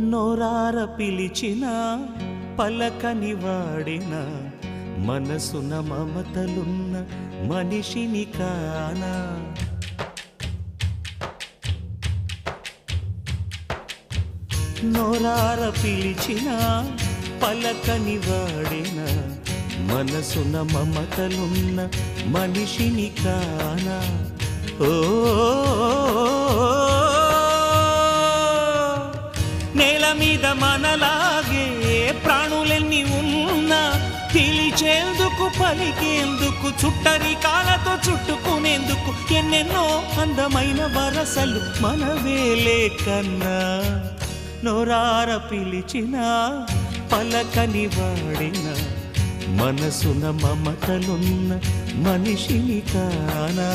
నోరార పిలిచిన పలకని వాడిన మనసున మమతలున్న మనిషిని కానా. నోరార పిలిచిన పలకని వాడిన మనసున మమతలున్న మనిషిని కానా. ఓ నేల మీద మనలాగే ప్రాణులెన్ని ఉన్నా పిలిచేందుకు పలికేందుకు చుట్టరికాలతో చుట్టుకునేందుకు ఎన్నెన్నో అందమైన వరసలు మనవేలే కన్నా. నోరార పిలిచిన పలకని వాడిన మనసున మమతలున్న మనిషిని కానా.